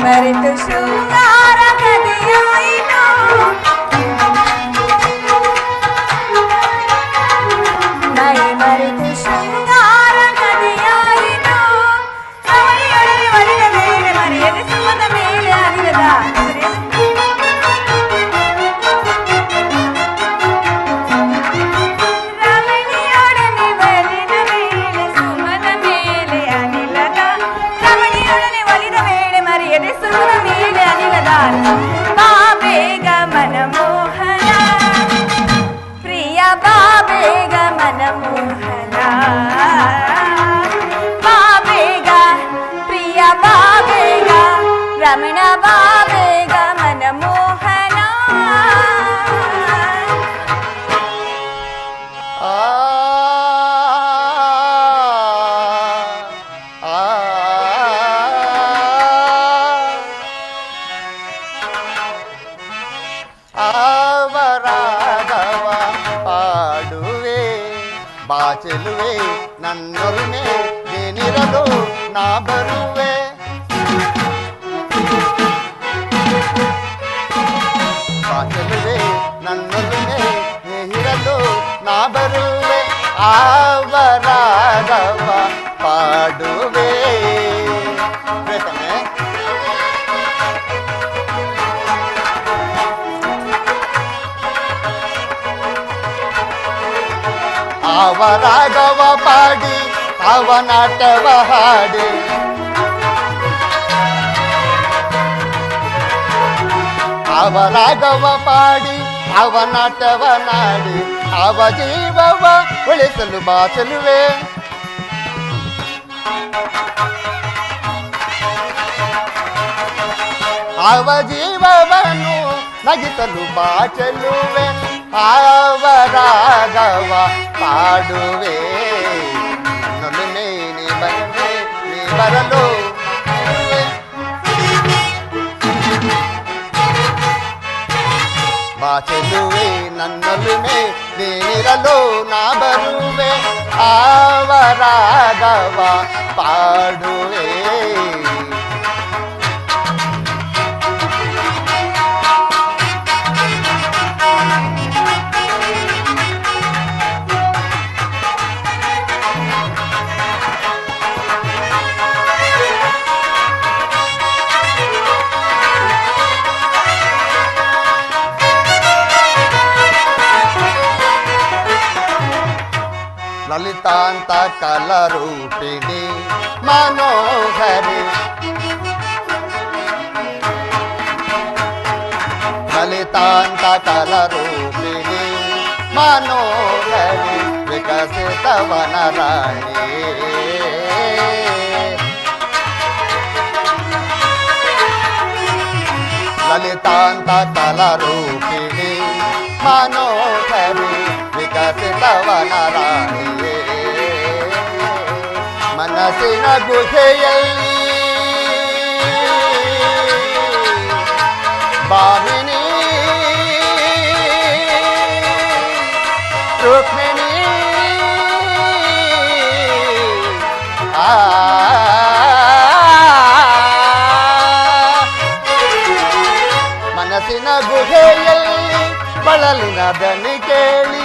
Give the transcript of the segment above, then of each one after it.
ಮರೆತು ಶೃಂಗಾರ ಕಥೆಯಾಯಿತು ಮೈ ಮರೆತು ಶೃಂಗಾರ ಕಥೆಯಾಯಿತು ರಮಣಿಯೊಡನೆ ಒಲಿದ ಮೇಲೆ ಮರೆಯದೆ ಸುಮದ ಮೇಲೆ ಅರಿಯದ ರಮಣಿಯೊಡನೆ ಒಲಿದ ಮೇಲೆ ಸುಮದ ಮೇಲೆ ಅನಿಲದ ರಮಣಿಯೊಡನೆ ಒಲಿದ ಮೇಲೆ ಮರೆಯದೆ ಸುಮದ ಮೇಲೆ ಅನಿಲದ ಬಾ ಬೇಗ ಮನಮೋಹನ ಪ್ರಿಯ ಬಾ ಬೇಗ ಮನಮೋಹನ ಬಾ ಬೇಗ ಪ್ರಿಯ ಬಾ ಬೇಗ ರಮಣ ಬಾ ಬೇಗ ಮನಮೋಹನ ಅವರಾಗವ ಪಾಡುವೆ ಬಾಚಲುವೆ ನನ್ನೊಲುಮೆ ನೀನಿರಲು ನಾ ಬರುವೆ ಬಾಚಲುವೆ ನನ್ನೊಲುಮೆ ನೀನಿರಲು ನಾ ಬರುವೆ ಅವರಾಗವ ಪಾಡುವೆ ಬೇಕನೆ ಅವರಾಗವ ಪಾಡಿ ಅವನಾಟವ ಹಾಡಿ ಅವರಾಗವ ಪಾಡಿ ಅವನಾಟವ ನಾಡಿ ಅವ ಜೀವವ ಉಳಿಸಲು ಬಾಚಲುವೆ ಅವ ಜೀವವನ್ನು ನಗಿಸಲು ಬಾಚಲುವೆ ಅವರಾಗವ ಪಾಡುವೆ ನೊಲುಮೆ ನೀ ಬರಲೇ ನೀ ಬರಲು ಬಾಚಲುವೆ ನನ್ನೊಲುಮೆ ನೀನಿರಲು ನಾ ಬರುವೆ ಅವರಾಗವ ಪಾಡುವೆ ಲಲಿತಾಂತ ಕಲರೂಪಿಣಿ ಮನೋಹರಿ ಲಲಿತಾಂತ ಕಲರೂಪಿಣಿ ಮನೋಹರಿ ವಿಕಸಿತ ವನರಾಣಿ ಲಲಿತಾಂತ ಕಲರೂಪಿಣಿ ಮನೋಹರಿ ವಿಕಸಿತ ವನರಾಣಿಯೇ ಮನಸ್ಸಿನ ಗುಹೆಯಲ್ಲಿ ಭಾಮಿನಿ ರುಕ್ಮಿಣಿ ಮನಸ್ಸಿನ ಗುಹೆಯಲ್ಲಿ ಬಳಲಿನ ದನಿ ಕೇಳಿ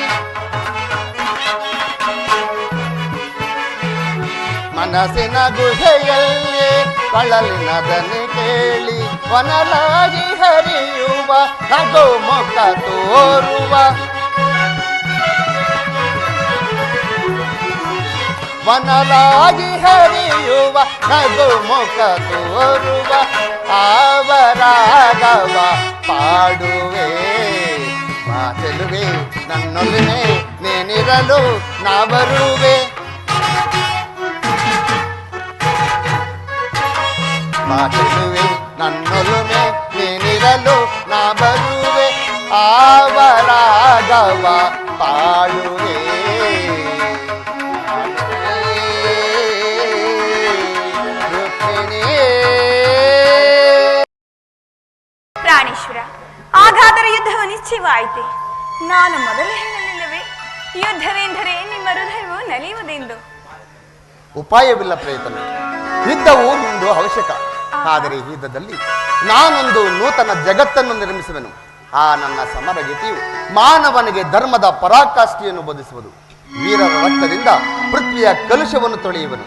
ಮನಸ್ಸಿನ ಗುಹೆಯಲ್ಲಿ ಬಳಲಿನ ದನಿ ಕೇಳಿ ವನಲಾಗಿ ಹರಿಯುವ ನಗು ಮುಖ ತೋರುವ ವನರಾಗಿ ಹರಿಯುವ ನಗು ಮುಖ ತೋರುವ ಆವರಾಗವ ಪಾಡುವೆ ಮಾತೆಲುವೆ ನನ್ನೊಲುಮೆ ನೀನಿರಲು ನಾ ಬರುವೆ ಮಾತೆಲುವೆ ನನ್ನೊಲುಮೆ ನೀನಿರಲು ನಾ ಬರುವೆ ಆವರಾಗವ ಪಾಡುವೆ ಪ್ರಾಣೇಶ್ವರ, ಹಾಗಾದರೆ ಯುದ್ಧವು ನಿಶ್ಚಯವಾಯಿತೆ. ನಾನು ಮೊದಲು ಹೇಳಲಿಲ್ಲವೇ ಯುದ್ಧವೆಂದರೆ ನಿಮ್ಮ ಹೃದಯವು ನಲಿಯುವುದೆಂದು. ಉಪಾಯವಿಲ್ಲ ಪ್ರಯತ್ನ, ಯುದ್ಧವು ಮುಂದು ಅವಶ್ಯಕ. ಆದರೆ ಈ ಯುದ್ಧದಲ್ಲಿ ನಾನೊಂದು ನೂತನ ಜಗತ್ತನ್ನು ನಿರ್ಮಿಸುವೆನು. ಆ ನನ್ನ ಸಮರಗತಿಯು ಮಾನವನಿಗೆ ಧರ್ಮದ ಪರಾಕಾಷ್ಠೆಯನ್ನು ಬೋಧಿಸುವುದು. ವೀರರ ರಕ್ತದಿಂದ ಪೃಥ್ವಿಯ ಕಲುಷವನ್ನು ತೊಳೆಯುವನು.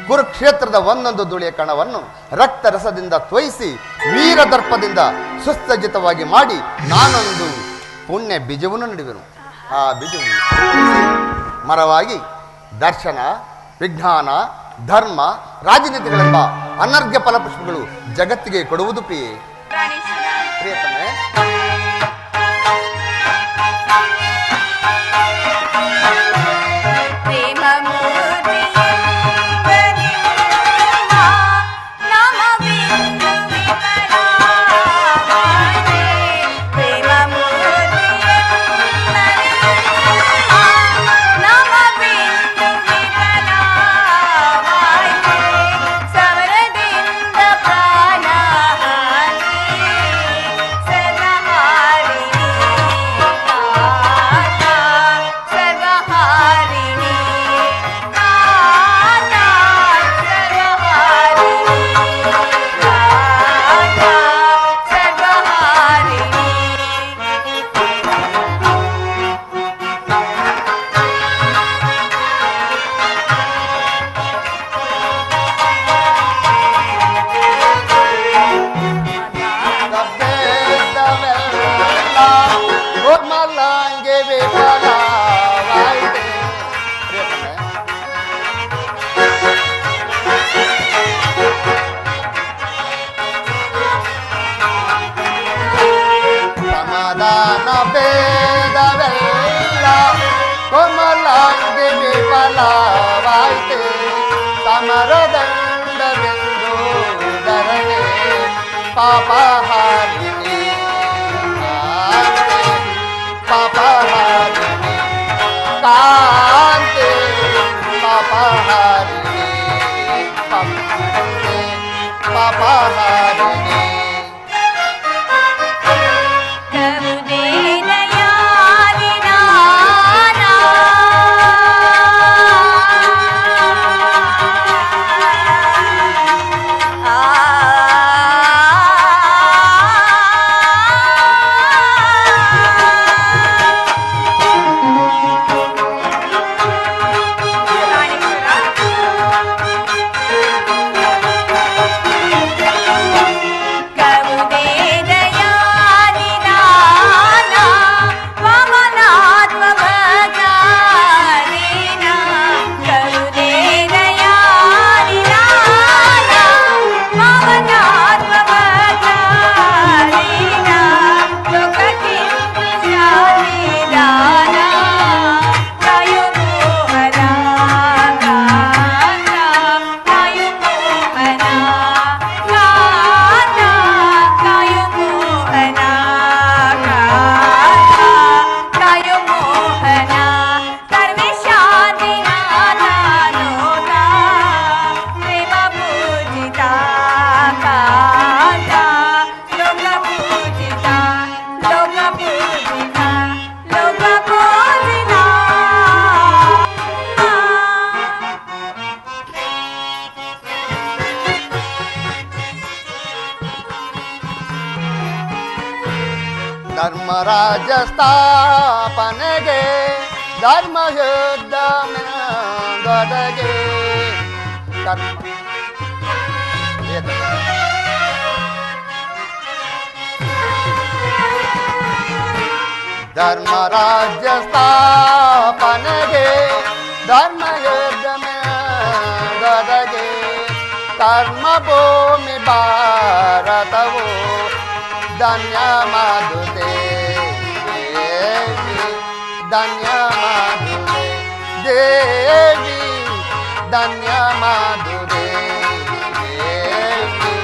ಕುರುಕ್ಷೇತ್ರದ ಒಂದೊಂದು ಧೂಳಿಯ ಕಣವನ್ನು ರಕ್ತರಸದಿಂದ ತ್ವಯಿಸಿ ವೀರದರ್ಪದಿಂದ ಸುಸಜ್ಜಿತವಾಗಿ ಮಾಡಿ ನಾನೊಂದು ಪುಣ್ಯ ಬೀಜವನ್ನು ನೀಡುವೆನು. ಆ ಬೀಜವನ್ನು ಮರವಾಗಿ ದರ್ಶನ, ವಿಜ್ಞಾನ, ಧರ್ಮ, ರಾಜನೀತಿಗಳೆಂಬ ಅನರ್ಘ್ಯ ಫಲಪುಷ್ಪಗಳು ಜಗತ್ತಿಗೆ ಕೊಡುವುದು ಪ್ರಿಯೆ. ಪ್ರಿಯತಮೆ, ಸಮಾಧಾನ ಭೇದವೆಲ್ಲ ಕೋಮಲಾಂಗಿ ವಿಫಲವಾಯಿತೆ. ಸಮರದಂಡವೆಂದು ಧರಣೆ ಪಾಪಹಾರಿಣಿ ಪಾಪಹಾರಿಣಿ ಕಾಂತೆ ಪಾಪಹಾರಿಣಿ ಪಾಪಹಾರಿಣಿ ಧರ್ಮರಾಜ ಸ್ಥಾಪನೆಗೆ ಧರ್ಮ ಯುದ್ಧ ದೊರೆಗೆ ಧರ್ಮರಾಜ್ಯ ಸ್ಥಾಪನೆಗೆ ಧರ್ಮ ಯುದ್ಧ ಧರ್ಮ ಭೂಮಿ ಭಾರತವು ಧನ್ಯ ಮಾದುತೆ ದೇವಿ ಧನ್ಯ ಮಾದುತೆ ದೇವಿ ಧನ್ಯ ಮಾದುತೆ ದೇವಿ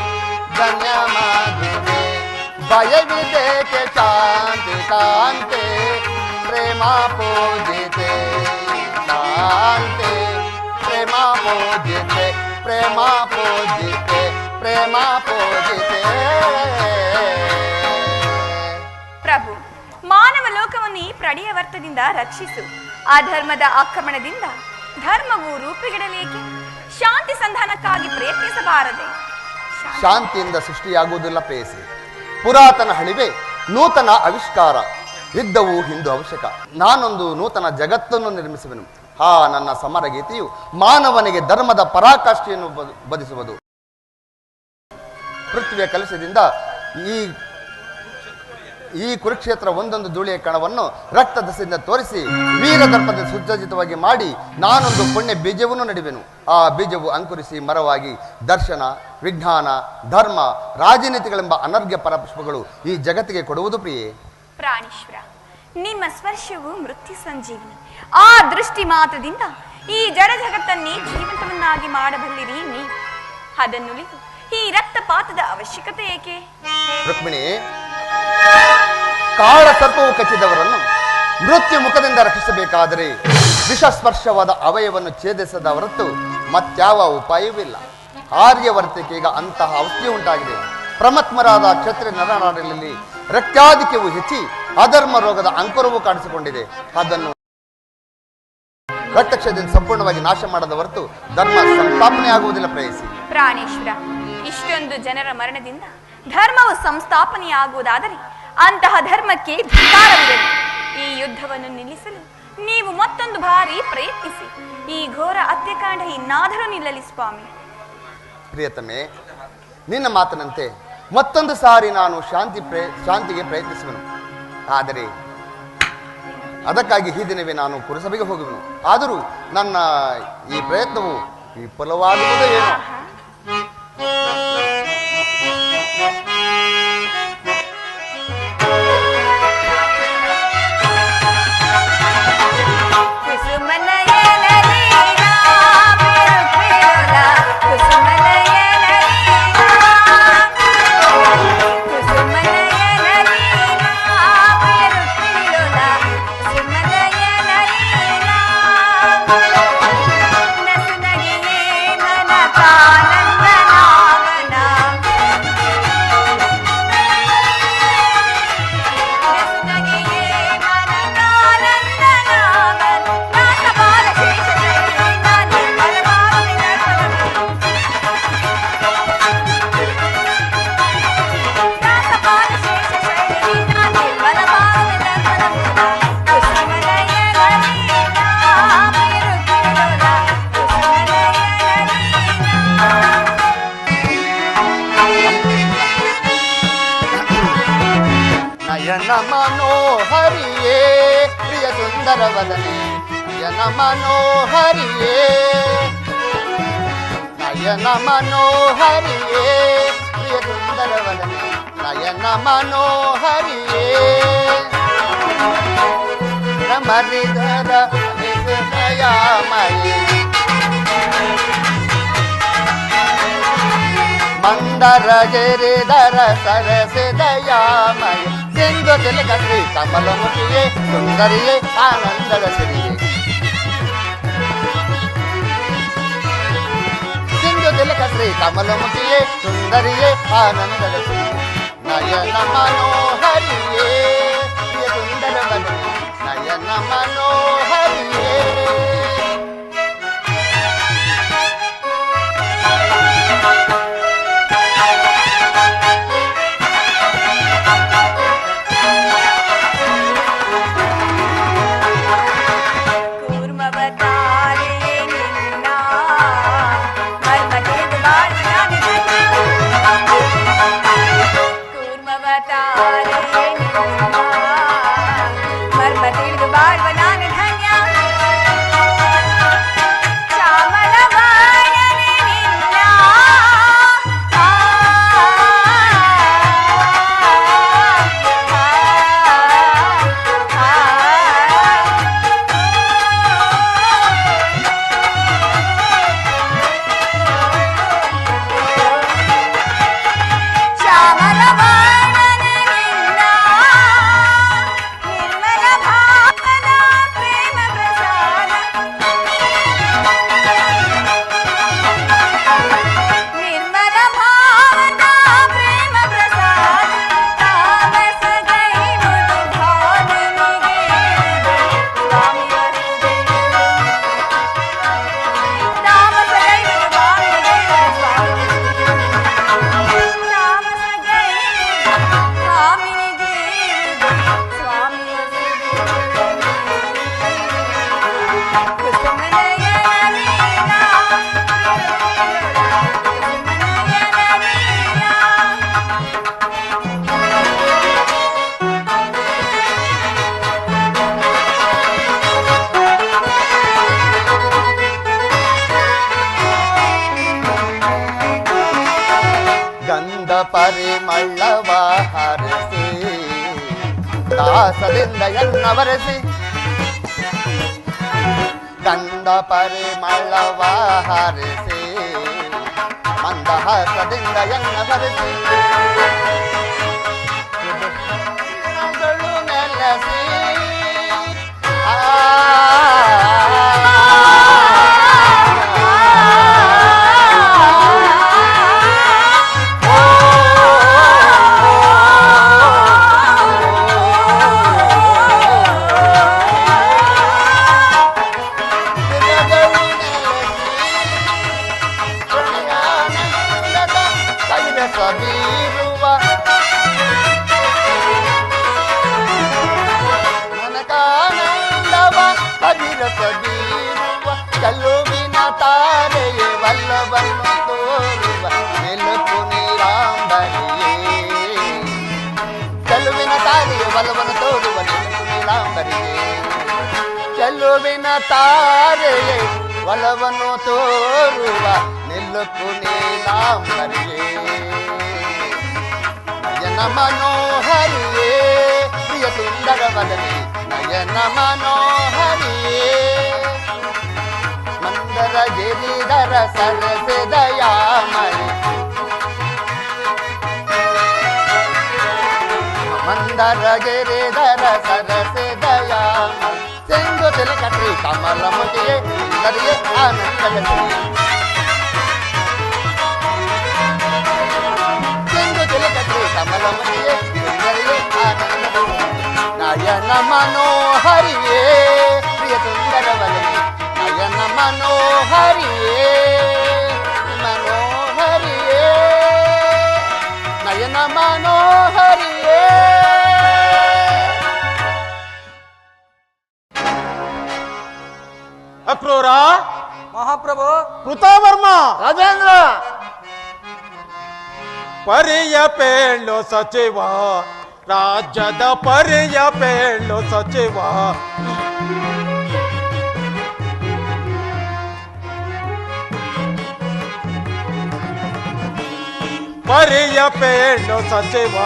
ಧನ್ಯ ಮಾದುತೆ ಭಯವಿದೇಕೆ ಶಾಂತಿ ಕಾಂತೆ ಪ್ರೇಮ ಪೂಜಿತೆ ಶಾಂತಿ ಪ್ರೇಮ ಪೂಜಿತೆ ಪ್ರೇಮ ಪೂಜಿತೆ ಪ್ರೇಮ ಪೂಜಿತೆ. ಪ್ರಭು, ಮಾನವ ಲೋಕವನ್ನು ಈ ಪ್ರಳಯವರ್ತದಿಂದ ರಕ್ಷಿಸು. ಆ ಧರ್ಮದ ಆಕ್ರಮಣದಿಂದ ಧರ್ಮವು ರೂಪುಗಿಡಲೇಕೆ? ಶಾಂತಿ ಸಂಧಾನಕ್ಕಾಗಿ ಪ್ರಯತ್ನಿಸಬಾರದೆ? ಶಾಂತಿಯಿಂದ ಸೃಷ್ಟಿಯಾಗುವುದಿಲ್ಲ ಪ್ರೇಯಸಿ. ಪುರಾತನ ಹಳಿವೆ ನೂತನ ಆವಿಷ್ಕಾರ ಇದ್ದವು ಹಿಂದು ಅವಶ್ಯಕ. ನಾನೊಂದು ನೂತನ ಜಗತ್ತನ್ನು ನಿರ್ಮಿಸುವೆನು. ನನ್ನ ಸಮರ ಗೀತೆಯು ಮಾನವನಿಗೆ ಧರ್ಮದ ಪರಾಕಾಷ್ಠೆಯನ್ನು ಬದಿಸುವುದು. ಪೃಥ್ವಿಯ ಕಲಶದಿಂದ ಈ ಕುರುಕ್ಷೇತ್ರ ಒಂದೊಂದು ಧೂಳಿಯ ಕಣವನ್ನು ರಕ್ತದಸೆಯಿಂದ ತೋರಿಸಿ ವೀರದರ್ಪದ ಸುಸಜ್ಜಿತವಾಗಿ ಮಾಡಿ ನಾನೊಂದು ಪುಣ್ಯ ಬೀಜವನ್ನು ನಡುವೆನು. ಆ ಬೀಜವು ಅಂಕುರಿಸಿ ಮರವಾಗಿ ದರ್ಶನ, ವಿಜ್ಞಾನ, ಧರ್ಮ, ರಾಜನೀತಿಗಳೆಂಬ ಅನರ್ಘ್ಯ ಪರಪುಷ್ಪಗಳು ಈ ಜಗತ್ತಿಗೆ ಕೊಡುವುದು ಪ್ರಿಯೆ. ಪ್ರಾಣೇಶ್ವರ, ನಿಮ್ಮ ಸ್ಪರ್ಶವು ಮೃತ್ಯು ಸಂಜೀವಿನಿ. ಆ ದೃಷ್ಟಿ ಮಾತ್ರದಿಂದ ಈ ಜಡ ಜಗತ್ತನ್ನೇ ಜೀವಂತವನ್ನಾಗಿ ಮಾಡಬಲ್ಲಿರಿ ನೀವು. ಅದನ್ನುಳಿದು ಈ ರಕ್ತಪಾತದ ಅವಶ್ಯಕತೆ ಏಕೆ? ರುಕ್ಮಿಣಿ, ಕಾಳ ಸರ್ಪವು ಕಚ್ಚಿದವರನ್ನು ಮೃತ್ಯು ಮುಖದಿಂದ ರಕ್ಷಿಸಬೇಕಾದರೆ ವಿಷಸ್ಪರ್ಶವಾದ ಅವಯವನ್ನು ಛೇದಿಸದ ಹೊರತು ಮತ್ಯಾವ ಉಪಾಯವಿಲ್ಲ. ಆರ್ಯವರ್ತಿಕೆಗ ಅಂತಹ ಔಷಧಿ ಉಂಟಾಗಿದೆ. ಪ್ರಮತ್ಮರಾದ ಕ್ಷತ್ರಿಯ ನರನಾಡಿಗಳಲ್ಲಿ ರಕ್ತಾಧಿಕ್ಯವು ಹೆಚ್ಚಿ ಅಧರ್ಮ ರೋಗದ ಅಂಕುರವು ಕಾಣಿಸಿಕೊಂಡಿದೆ. ಅದನ್ನು ರಕ್ತಕ್ಷಯದಿಂದ ಸಂಪೂರ್ಣವಾಗಿ ನಾಶ ಮಾಡದ ಹೊರತು ಧರ್ಮ ಸಂಸ್ಥಾಪನೆ ಆಗುವುದಿಲ್ಲ ಪ್ರೇಯಸಿ. ಪ್ರಾಣೇಶ್ವರ, ಇಷ್ಟೊಂದು ಜನರ ಮರಣದಿಂದ ಧರ್ಮವು ಸಂಸ್ಥಾಪನೆಯಾಗುವುದಾದರೆ ಅಂತಹ ಧರ್ಮಕ್ಕೆ ಧಿಕ್ಕಾರವಿದೆ. ಈ ಯುದ್ಧವನ್ನು ನಿಲ್ಲಿಸಲು ನೀವು ಮತ್ತೊಂದು ಬಾರಿ ಪ್ರಯತ್ನಿಸಿ. ಈ ಘೋರ ಹತ್ಯಕಾಂಡ ಇನ್ನಾದರೂ ನಿಲ್ಲಲಿ ಸ್ವಾಮಿ. ಪ್ರಿಯತಮೆ, ನಿನ್ನ ಮಾತಿನಂತೆ ಮತ್ತೊಂದು ಸಾರಿ ನಾನು ಶಾಂತಿಗೆ ಪ್ರಯತ್ನಿಸುವೆನು. ಆದರೆ ಅದಕ್ಕಾಗಿ ಈ ದಿನವೇ ನಾನು ಪುರಸಭೆಗೆ ಹೋಗುವೆನು. ಆದರೂ ನನ್ನ ಈ ಪ್ರಯತ್ನವು ವಿಫಲವಾಗುವುದೇ ಏನು? ನಯನ ಮನೋಹರಿಯೇ ಪ್ರಿಯ ಸುಂದರ ವದನೆ, ನಯನ ಮನೋಹರಿಯೇ, ನಯನ ಮನೋಹರಿಯೇ ಪ್ರಿಯ ಸುಂದರ ವದನೆ, ನಯನ ಮನೋಹರಿಯೇ, ರಮರಿಧರ ದಯಾಮಯೇ, ಮಂದರ ಗಿರಿಧರ ಸರಸಿ ದಯಾಮಯ, ಸಿಂಧು ತಿಲಕ ಶ್ರೀ ಕಮಲಮುಖಿಯೇ ಸುಂದರಿಯೇ ಆನಂದದ ಸಿರಿಯೇ, ಸಿಂಧು ತಿಲಕ ಶ್ರೀ ಕಮಲಮುಖಿಯೇ ಸುಂದರಿಯೇ ಆನಂದದ ಸಿರಿಯೇ, ನಯನ ಮನೋಹರಿಯೇ ಪ್ರಿಯ ಸುಂದರ ವದನೆ, ನಯನ ಮನೋಹರಿಯೇ. ಮರ್ಮ ತಿಳಿದು ಬಾಳ್ವ ನಾನು ಗಂಧ ಪರಿಮಳವ ಹರಸಿ ದಾಸದಿಂದ ಎನ್ನವರೆಸಿ ಗಂಧ ಪರಿಮಳವ ಹರಸಿ ಮಂದಹಾಸದಿಂದ ಎನ್ನವರೆಸಿ ನೆಲೆಸಿ ಚೆಲುವಿನ ತಾರೆಯೇ ವಲ್ಲವನ್ನು ತೋರುವ ನಿಲುಕು ನೀಲಾಂಬರಿಯೇ ಚೆಲುವಿನ ತಾರೆಯೇ ವಲ್ಲವನ್ನು ತೋರುವ ನಿಲುಕು ನೀಲಾಂಬರಿಯೇ ಚೆಲುವಿನ ತಾರೆಯೇ ವಲವನ್ನು ತೋರುವ ನಿಲುಕು ನೀಲಾಂಬರಿಯೇ ನಯನ ಮನೋಹರಿಯೇ ಪ್ರಿಯ ಸುಂದರ ವದನೆ ನಯನ ಮನೋಹರಿಯೇ ಮಂದರ ಗಿರಿಧರ ಸರಸ ದಯಾಮಯಿ ಮಂದರ ಗಿರಿಧರ ಸರಸ ದಯಾಮಯಿ ಚೆಂಗು ತಿಲಕಟ್ರಿ ಕಮಲ ಮುಟಿಯೇ ಸುಂದರಿಯೇ ಆನಂದಗತಿ ಚೆಂಗು ತಿಲಕಟ್ರಿ ಕಮಲ ಮುಟಿಯೇ ಸುಂದರಿಯೇ ಆನಂದಗತಿ ನಯನ ಮನೋಹರಿಯೇ ಪ್ರಿಯ ಸುಂದರ ವದನೆ ನಯನ ಮನೋಹರಿಯೇ ಮನೋಹರಿಯೇ ನಯನ ಮನೋಹರಿಯೇ ಅಕ್ರೂರ ಮಹಾಪ್ರಭು ಕೃತಾವರ್ಮ ರಾಜೇಂದ್ರ ಪರಿಯ ಪೇಳು ಸಚಿವ ರಾಜ್ಯದ ಪರಿಯ ಪೇಳು ಸಚಿವ ಪರಿಯ ಪೇಳು ಸಚಿವ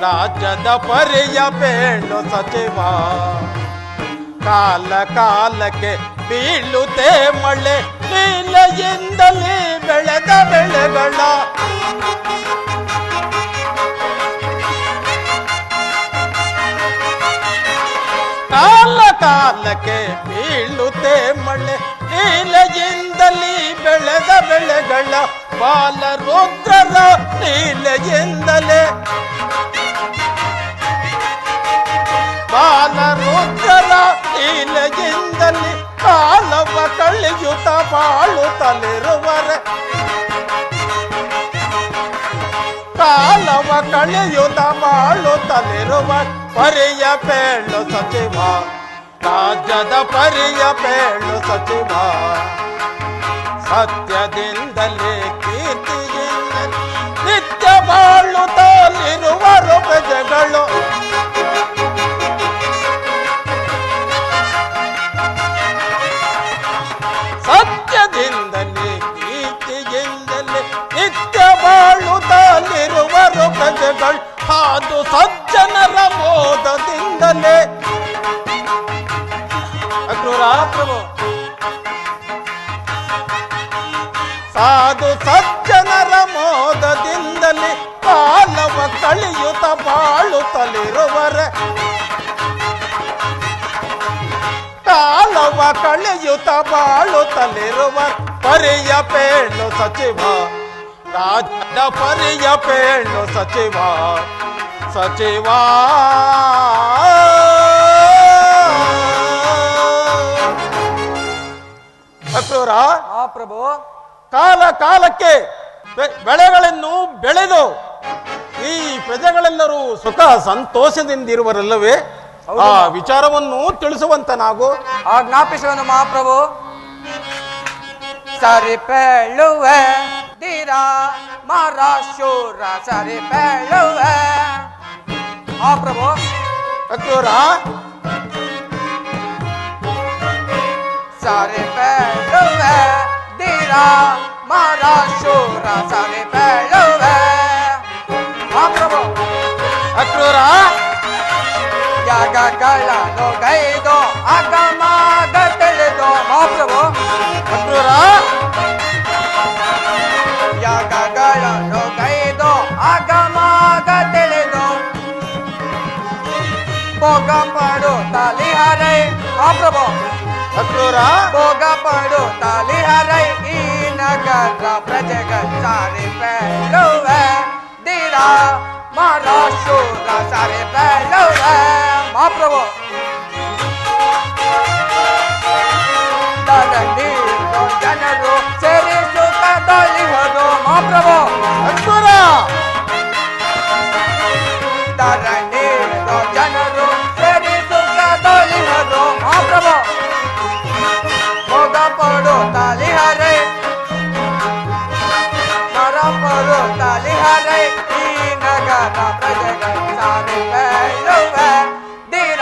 ರಾಜ್ಯದ ಪರಿಯ ಪೇಳು ಸಚಿವ ಕಾಲ ಕಾಲಕ್ಕೆ ಬೀಳುತ್ತೆ ಮಳೆ ಲೀಲೆಯಿಂದಲೇ ಬೆಳೆದ ಬೆಳೆಗಳ ಕಾಲ ಕಾಲಕ್ಕೆ ಬೀಳುತ್ತೆ ಮಳೆ ಲೀಲೆಯಿಂದಲೇ ಬೆಳೆದ ಬೆಳೆಗಳ ಬಾಲರುದ್ರರ ಲೀಲೆಯಿಂದಲೇ ಬಾಲರುದ್ರರ ಲೀಲೆಯಿಂದಲೇ ಕಾಲವ ಕಳೆಯುತ್ತ ಬಾಳುತ್ತಲಿರುವರೆ ಕಾಲವ ಕಳೆಯುತ್ತ ಬಾಳುತ್ತಲಿರುವ ಪರಿಯ ಪೇಳು ಸಚಿವ ರಾಜ್ಯದ ಪರಿಯ ಪೇಳು ಸಚಿವ ಸತ್ಯದಿಂದಲೇ ಕೀರ್ತಿಯಿಂದಲೇ ನಿತ್ಯ ಬಾಳುತ್ತಲಿರುವರು ಪ್ರಜೆಗಳು ಸತ್ಯದಿಂದಲೇ ಕೀರ್ತಿಯಿಂದಲೇ ನಿತ್ಯ ಬಾಳುತ್ತಲಿರುವರು ಪ್ರಜೆಗಳು ಅದು ಸಜ್ಜನರ ಮೋದದಿಂದಲೇ ಅಕ್ರೂರ ಪ್ರಭು ಸಾಧು ಸಜ್ಜನರ ಮೋದದಿಂದಲೇ ಕಾಲವ ಕಳೆಯುತ್ತ ಬಾಳುತ್ತಲಿರುವರೆ ಕಾಲವ ಕಳೆಯುತ್ತ ಬಾಳುತ್ತಲಿರುವ ಪರಿಯ ಪೇಳು ಸಚಿವ ರಾಜ್ಯದ ಪರಿಯ ಪೇಳು ಸಚಿವ ಸಚಿವ ಅಕ್ರೂರ ಮಹಾಪ್ರಭು ಕಾಲ ಕಾಲಕ್ಕೆ ಬೆಳೆಗಳನ್ನು ಬೆಳೆದು ಈ ಪ್ರಜೆಗಳೆಲ್ಲರೂ ಸುಖ ಸಂತೋಷದಿಂದಿರುವರಲ್ಲವೇ ಆ ವಿಚಾರವನ್ನು ತಿಳಿಸುವಂತನಾಗು ಆಜ್ಞಾಪಿಸುವನು ಮಹಾಪ್ರಭು ಸರಿ ಪೇಳುವೆ ಧೀರ ಮಹಾರಾಶೂರ ಸರಿ ಪೇಳುವೆ ಮಹಾಪ್ರಭು ಅಕ್ರೂರ ಸರಿ ಪೇಳುವೆ ಧೀರ ಮಹಾರಾಶೂರ ಸರಿ ಪೇಳುವೆ ಯಾಗಗಳನ್ನು ಗೈದು ಆಗಮಾಗ ತಿಳಿದು ಮಹಾಪ್ರಭು ಅಕ್ರೂರ ಯಾಗಗಳನ್ನು ಗೈದು ಆಗಮಾಗ ತಿಳಿದು ಭೋಗ ಪಡು ತಾಲಿಹರೈ ಮಹಾಪ್ರಭು ಅಕ್ರೂರ ಭೋಗ ಪಡು ತಾಲಿಹರೈ ಈ ನಗರ ಪ್ರಜೆಗಚ್ಚಾರಿ ಬೇಳುವೆ ಧೀರ ಮಹಾರಾಶೂರ ಸಾರಿ ಬೇಳುವೆ ಮಹಾಪ್ರಭು ನೀರು ಜನರು ಸೇರಿ ಸುಖದಲ್ಲಿಹರು ಮಹಾಪ್ರಭು ಅಕ್ರೂರ ನೀರು ಜನರು ಸೇರಿ ಸುಖದಲ್ಲಿಹರು ಮಹಾಪ್ರಭು ಭೋಗ ಪಡು ತಾಲಿಹರೈ ನರ ಪಡು ತಾಲಿಹರೈ ಈ ನಗರ ಪ್ರಜೆಗಳು ಸಾರಿ ಬೇಳುವೆ ಧೀರ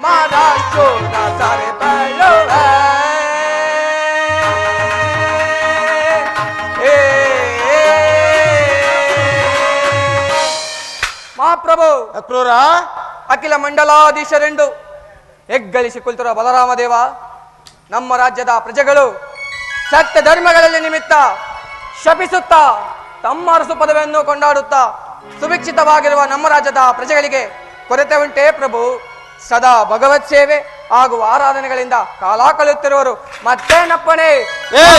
ಮಹಾರಾಶೂರ ಸಾರಿ ಬೇಳುವೆ ಮಹಾಪ್ರಭು ಅಕ್ರೂರ ಅಖಿಲ ಮಂಡಲಾಧೀಶರೆಂದು ಹೆಗ್ಗಳಿಸಿ ಕುಳಿತಿರುವ ಬಲರಾಮದೇವ ನಮ್ಮ ರಾಜ್ಯದ ಪ್ರಜೆಗಳು ಸತ್ಯ ಧರ್ಮಗಳಲ್ಲಿ ನಿಮಿತ್ತ ಶಪಿಸುತ್ತಾ ತಮ್ಮ ಅರಸು ಪದವಿಯನ್ನು ಕೊಂಡಾಡುತ್ತಾ ಸುಭಿಕ್ಷಿತವಾಗಿರುವ ನಮ್ಮ ರಾಜ್ಯದ ಪ್ರಜೆಗಳಿಗೆ ಕೊರತೆ ಉಂಟೇ ಪ್ರಭು ಸದಾ ಭಗವತ್ ಸೇವೆ ಹಾಗೂ ಆರಾಧನೆಗಳಿಂದ ಕಾಲ ಕಳೆಯುತ್ತಿರುವರು ಮತ್ತೇನಪ್ಪಣೆ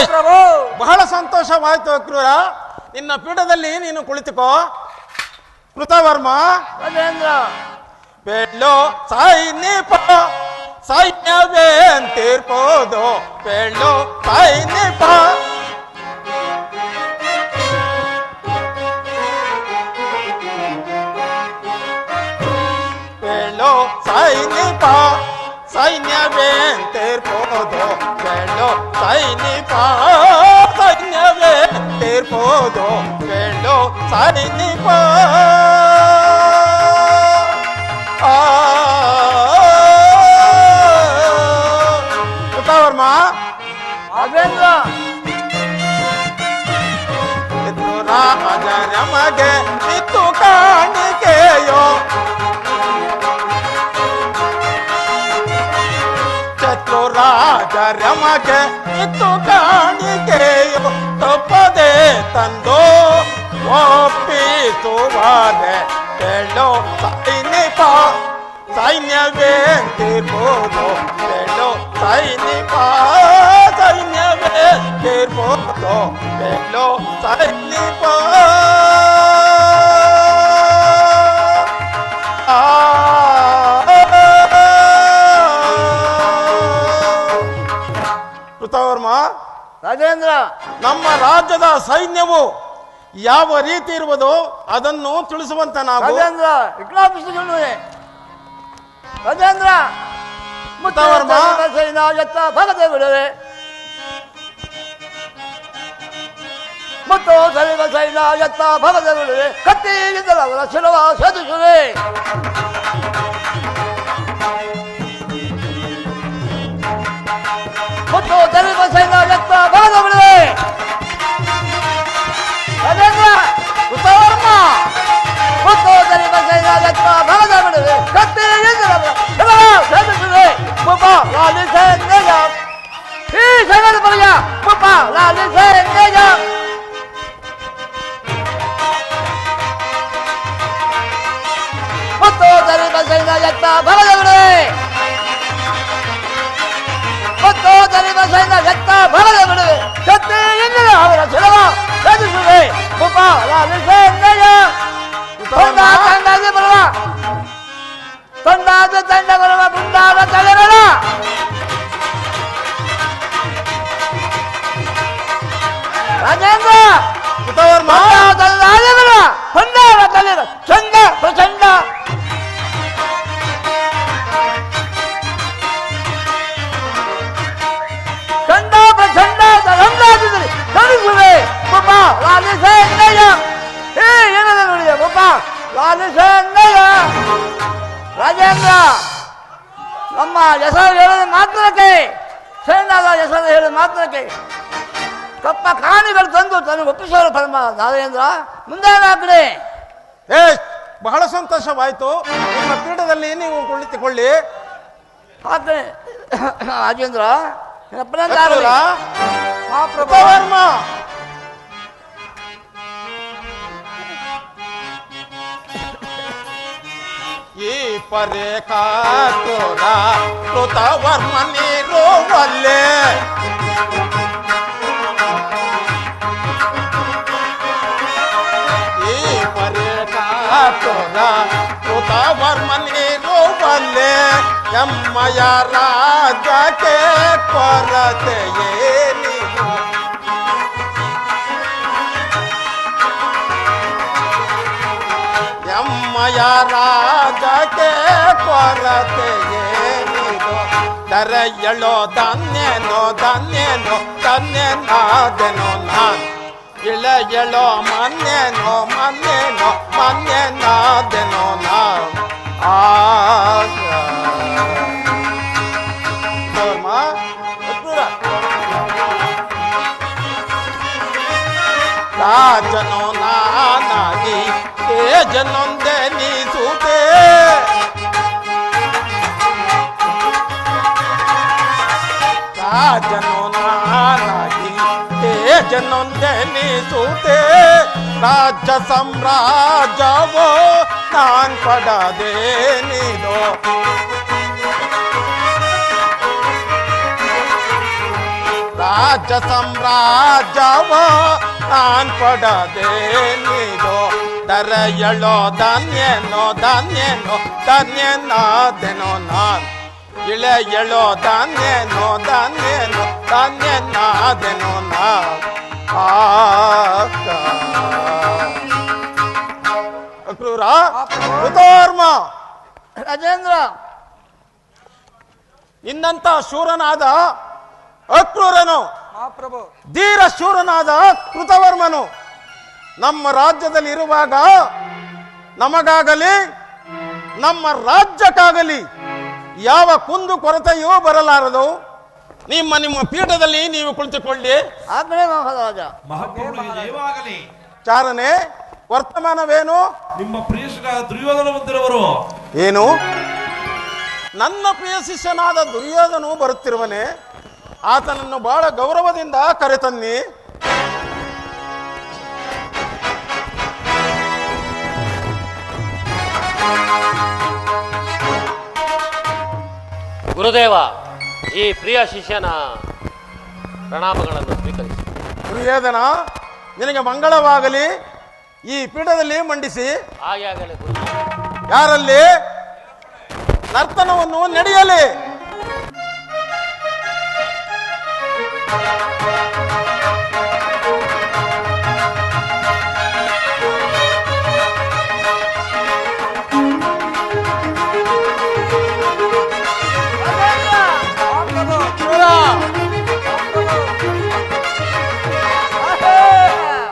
ಪ್ರಭು ಬಹಳ ಸಂತೋಷವಾಯ್ತು ಅಕ್ರೂರ. ನಿನ್ನ ಪೀಠದಲ್ಲಿ ನೀನು ಕುಳಿತುಕೋ. ಕೃತವರ್ಮ ರಾಜೇಂದ್ರ ಬೆಳ್ಳೋ ಸೈನಿಪ ಸೈನ್ಯವೇ ಅಂತಿರ್ಬೋದು ಬೆಳ್ಳೋ ಸೈನಿಪ ಬೆಳ್ಳೋ ಸೈನಿಪ ಸೈನ್ಯವೇ ಅಂತಿರ್ಬೋದು ಬೆಳ್ಳೋ ಸೈನಿಪ ಸೈನ್ಯವೇ ಅಂತಿರ್ಬೋದು ಬೆಳ್ಳೋ ಸೈನಿಪ ಕೃತವರ್ಮ ರಾಜೇಂದ್ರ ನಮಗೆ ಇತ್ತು ಕಾಣಿಕೆಯೋ ಚತುರಾಜರಮಗೆ ಇತ್ತು ಕಾಣಿಕೆಯೋ ತಪ್ಪದೆ ತಂದು ಒಪ್ಪಿಸುವಾರೆ ಹೇಳೋ ಸೈನಿಕ ಸೈನ್ಯವೇ ಅಂತಿರ್ಬೋದು ಹೇಳೋ ಸೈನಿಕ ಸೈನ್ಯವೇ ಅಂತಿರ್ಬೋದು ಹೇಳೋ ಸೈನಿಕ ಕೃತವರ್ಮ ರಾಜೇಂದ್ರ ನಮ್ಮ ರಾಜ್ಯದ ಸೈನ್ಯವು ಯಾವ ರೀತಿ ಇರುವುದೋ ಅದನ್ನು ತಿಳಿಸುವಂತ ನಾವು ರಾಜೇಂದ್ರ ವಿಜ್ಞಾಪಿಸಿಕೊಳ್ಳುವೆ. ರಾಜೇಂದ್ರ ಕೃತವರ್ಮ ಸೈನ ಎತ್ತ ಭಗದೆ ಬಿಡುವೆ ಮತ್ತು ಸರಿವ ಸೈನ ಎತ್ತ ಭಗದೆ ಬಿಡುವೆ ಕತ್ತಿಯಿಂದಲ ಅವರ ಶಿರವ ಸದುಸುವೆ ಮತ್ತು ಸರಿವ ಸೈನ ಎತ್ತ ಭಗದೆ ಬಿಡುವೆ. ರಾಜೇಂದ್ರ ಕೃತವರ್ಮ ಮತ್ತು ಸರಿವ ಸೈನ ಎತ್ತ ಭಗದೆ ಬಿಡುವೆ ಕತ್ತಿಯಿಂದಲ ಅವರ ಶಿರವ ಸದುಸುವೆ ಮುಪ ಲಾಲಿಸೆ ನೇಜ ಈ ಸೈನ್ಯದ ಬಳಿಯ ಮುಪ ಲಾಲಿಸೆ ನೇಜ ಮತ್ತು ಸರಿವ ಸೈನ ಎತ್ತ ಭಗದೆ ಬಿಡುವೆ ಮತ್ತು ಸರಿವ ಸೈನ ಎತ್ತ ಭಗದೆ ಬಿಡುವೆ ಕತ್ತಿಯಿಂದಲ ಅವರ ಶಿರವ ಸದುಸುವೆ ಮುಪ ಲಾಲಿಸೆ ನೇಜ ತಂಡ ತಂಡಾಗಿ ಬರುವ ತಂಡಾದ ತಂಡ ಬರುವ ಗುಂಡಾದ ತಲೆಗಳ ರಾಜೇಂದ್ರ ಕೃತವರ್ಮ ತಂಡಾದ ಬರುವ ಹೊಂಡಾದ ತಲೆಗಳ ಚಂಡ ಪ್ರಚಂಡ ಚಂಡ ಪ್ರಚಂಡ ರಂಗಾದಿದ್ರಿ ತಣಿಸುವೆ ಮುಪ ಲಾಲಿಸೆ ನೇಜ ಏ ಏನದ ನೋಡಿಯ ಮುಪ ಲಾಲಿಸೆ ನೇಜ. ರಾಜೇಂದ್ರ ನಮ್ಮ ಹೆಸರು ಹೇಳಿದ ಮಾತ್ರಕ್ಕೆ ಸೈನ್ಯದ ಹೆಸರು ಹೇಳಿದ ಮಾತ್ರಕ್ಕೆ ಕಪ್ಪ ಕಾಣಿಗಳು ತಂದು ತನಗೆ ಒಪ್ಪಿಸೋರು ಪರಮ ರಾಜೇಂದ್ರ ಮುಂದೆ ಆ ಕಡೆ ಏ ಬಹಳ ಸಂತೋಷವಾಯಿತು. ನಿಮ್ಮ ಪೀಠದಲ್ಲಿ ನೀವು ಕುಳಿತುಕೊಳ್ಳಿ. ಆದ್ರೆ ರಾಜೇಂದ್ರ ಅಕ್ರೂರ, ಮಹಾಪ್ರಭು ಕೃತವರ್ಮ, ಈ ಪರೆ ಕಾಕ್ರೂರ ಕೃತವರ್ಮ ನೀರುವಲ್ಲೇ ಈ ಪರೆ ಕಾಕ್ರೂರ ಕೃತವರ್ಮ ನೀರುವಲ್ಲೇ ಎಮ್ಮಯ ರಾಜಕ್ಕೆ ಕೊರತೆಯೇನಿದು ಎಮ್ಮಯ ರಾಜಕ್ಕೆ ಕೊರತೆಯೇನಿದು ದರೆಯಳೋ ಧನ್ಯನೋ ಧನ್ಯನೋ ಧನ್ಯನಾದೆನೋ ನಾನು ಇಳೆಯಳೋ ಮನ್ಯನೋ ಮನ್ಯನೋ ಮನ್ಯನಾದೆನೋ ನಾನು ರಾಜನೋ ನಾನಾಗಿ ತೇಜನೊಂದೆನಿಸುತ್ತೆ ರಾಜನೋ ನಾನಾಗಿ ತೇಜನೊಂದೆನಿಸುತ್ತೆ ರಾಜ್ಯ ಸಾಮ್ರಾಜ್ಯವೋ ನಾನ್ ಪಡದೇನಿದೋ ರಾಜ್ಯ ಸಾಮ್ರಾಜ್ಯವೋ ನಾನ್ ಪಡದೇನಿದೋ ದರೆಯಳೋ ಧನ್ಯನೋ ಧನ್ಯನೋ ಧನ್ಯನಾದೆನೋ ನಾನ್ ಇಳೆಯಳೋ ಧನ್ಯನೋ ಧನ್ಯನೋ ಧನ್ಯನಾದೆನೋ ನಾನ್ ಅಕ್ರೂರ, ಕೃತವರ್ಮ, ರಾಜೇಂದ್ರ ಇನ್ನಂತ ಶೂರನಾದ ಅಕ್ರೂರನು ಮಹಾಪ್ರಭು ಧೀರ ಶೂರನಾದ ಕೃತವರ್ಮನು ನಮ್ಮ ರಾಜ್ಯದಲ್ಲಿ ಇರುವಾಗ ನಮಗಾಗಲಿ ನಮ್ಮ ರಾಜ್ಯಕ್ಕಾಗಲಿ ಯಾವ ಕುಂದು ಕೊರತೆಯೂ ಬರಲಾರದು. ನಿಮ್ಮ ಪೀಠದಲ್ಲಿ ನೀವು ಕುಳಿತುಕೊಳ್ಳಿ. ಆಜ್ಞೆ ಮಹಾರಾಜ. ಮಹಾಪ್ರಭುವಿಗೆ ಜಯವಾಗಲಿ. ಚಾರನೆ, ವರ್ತಮಾನವೇನು? ನಿಮ್ಮ ಪ್ರಿಯ ಶಿಷ್ಯ ದುರ್ಯೋಧನ ಬಂದಿರುವರು. ಏನು? ನನ್ನ ಪ್ರಿಯ ಶಿಷ್ಯನಾದ ದುರ್ಯೋಧನು ಬರುತ್ತಿರುವನೆ. ಆತನನ್ನು ಬಹಳ ಗೌರವದಿಂದ ಕರೆತನ್ನಿ. ಗುರುದೇವ, ಈ ಪ್ರಿಯ ಶಿಷ್ಯನ ಪ್ರಣಾಮಗಳನ್ನು ಸ್ವೀಕರಿಸಿ. ದುರ್ಯೋಧನ, ನಿನಗೆ ಮಂಗಳವಾಗಲಿ. ಈ ಪೀಠದಲ್ಲಿ ಮಂಡಿಸಿ. ಹಾಗೆ ಆಗಲಿ ಗುರು. ಯಾರಲ್ಲಿ ನರ್ತನವನ್ನು ನಡೆಯಲಿ.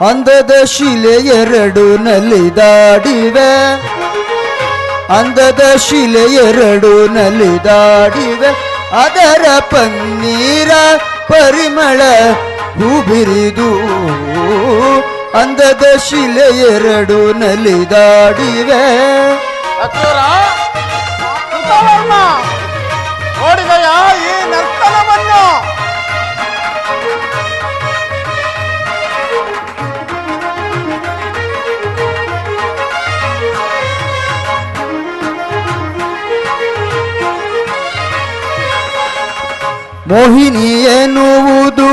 ಅಂದದ ಶಿಲೆ ಎರಡು ನಲಿದಾಡಿವೆ, ಅಂದದ ಶಿಲೆ ಎರಡು ನಲಿದಾಡಿವೆ, ಅದರ ಪನ್ನೀರ ಪರಿಮಳ ಹೂಬಿರಿದು. ಅಂದದ ಶಿಲೆ ಎರಡು ನಲಿದಾಡಿವೆ. ನೋಡಿದೆಯಾ ಈ ನರ್ತನವನ್ನು? ಮೋಹಿನಿ ಎನ್ನುವುದು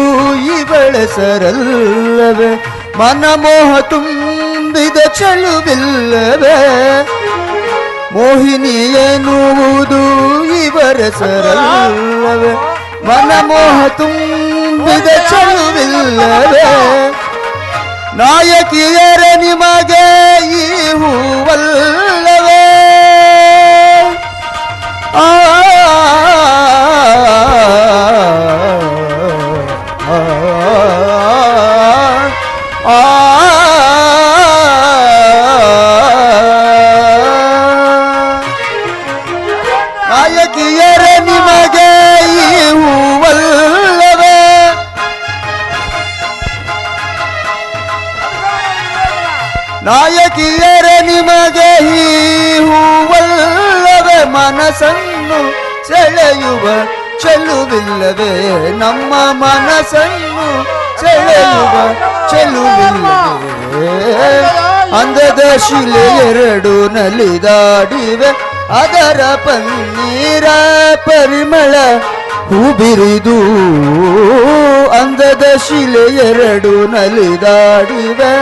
ಇವಳೆಸರಲ್ಲವೇ, ಮನಮೋಹ ತುಂಬಿದ ಚಳುವಿಲ್ಲವೇ. ಮೋಹಿನಿ ಎನ್ನುವುದು ಇವರೆಸರಲ್ಲವೇ, ಮನಮೋಹ ತುಂಬಿದ ಚಳುವಿಲ್ಲವೇ. ನಾಯಕಿಯರ ನಿಮಗೆ ಈ ಹೂವಲ್ಲವೇ. ಆ ನಾಯಕಿಯರ ನಿಮಗೆ ಈ ಹೂವಲ್ಲವೇ. ನಾಯಕಿಯರ ನಿಮಗೆ ಈ ಹೂವಲ್ಲವೇ ಮನಸ್ಸನ್ನು ಸೆಳೆಯುವ ಚೆಲುವಿಲ್ಲವೇ ನಮ್ಮ ಮನಸ್ಸನ್ನು ಸೆಳೆಯುವ ಚೆಲುವಿಲ್ಲವೇ ಅಂದದ ಶಿಲೆ ಎರಡು ನಲಿದಾಡಿವೆ ಅದರ ಪನ್ನೀರ ಪರಿಮಳ ಹೂಬಿರಿದು ಅಂದದ ಶಿಲೆ ಎರಡು ನಲಿದಾಡಿವೆ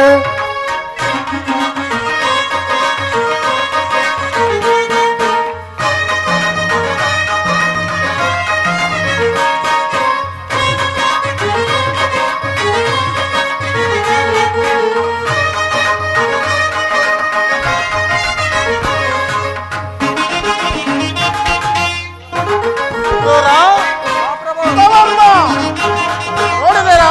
ನೋಡಿದೇರಾ?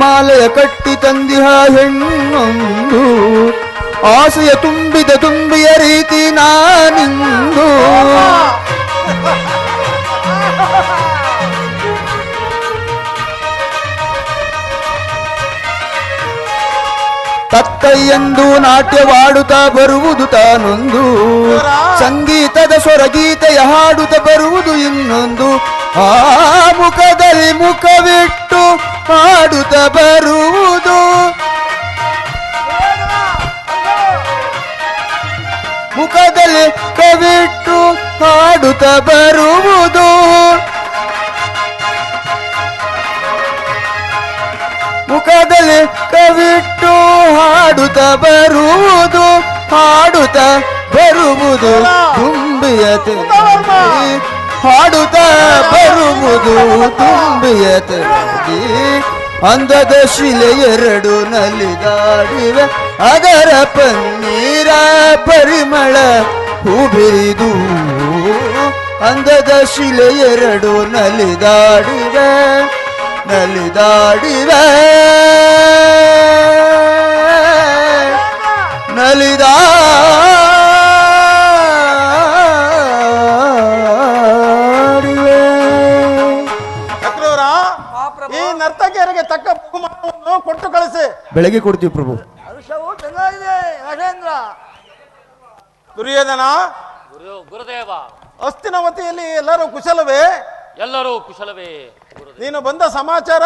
ಮಾಲೆಯ ಕಟ್ಟಿ ತಂದಿಹ ಹೆಣ್ಣೊಂದು ಆಸೆಯ ತುಂಬಿದ ತುಂಬಿಯ ರೀತಿ ನಾನಿಂದು ತಕ್ಕಯ್ಯೆಂದು ನಾಟ್ಯವಾಡುತ್ತಾ ಬರುವುದು ತಾನೊಂದು ಸಂಗೀತದ ಸ್ವರಗೀತೆಯ ಹಾಡುತ್ತಾ ಬರುವುದು ಇನ್ನೊಂದು ಆ ಮುಖದಲ್ಲಿ ಮುಖವಿಟ್ಟು ಹಾಡುತ್ತಾ ಬರುವುದು ಮುಖದಲ್ಲಿ ಕವಿಟ್ಟು ಹಾಡುತ್ತಾ ಬರುವುದು ಮುಖದಲ್ಲಿ ಕವಿಟ್ಟು ಹಾಡುತ್ತಾ ಬರುವುದು ಹಾಡುತ್ತಾ ಬರುವುದು ತುಂಬಿಯತೆ ಹಾಡುತ್ತಾ ಬರುವುದು ತುಂಬಿಯತೆ ಅಂದದ ಶಿಲೆ ಎರಡು ನಲಿದಾಡಿವೆ ಅದರ ಪನ್ನೀರ ಪರಿಮಳ ಹೂಬಿರಿದು ಅಂದದ ಶಿಲೆ ಎರಡು ನಲಿದಾಡಿವೆ ನಲಿದಾಡಿವೆ ನಲಿದಾಡಿವೆ. ಚಕ್ರೂರ, ಈ ನರ್ತಕಿಯರಿಗೆ ತಕ್ಕ ಬಹುಮಾನವನ್ನು ಕೊಟ್ಟು ಕಳಿಸಿ. ಬೆಳಗ್ಗೆ ಕೊಡ್ತೀವಿ ಪ್ರಭು. ಹರ್ಷವು ಚೆನ್ನಾಗಿದೆ ರಾಜೇಂದ್ರ. ದುರ್ಯೋಧನ, ಗುರುದೇವ, ಹಸ್ತಿನವತಿಯಲ್ಲಿ ಎಲ್ಲರೂ ಕುಶಲವೇ? ಎಲ್ಲರೂ ಕುಶಲವೇ ಗುರುದೇವ. ನೀನು ಬಂದ ಸಮಾಚಾರ?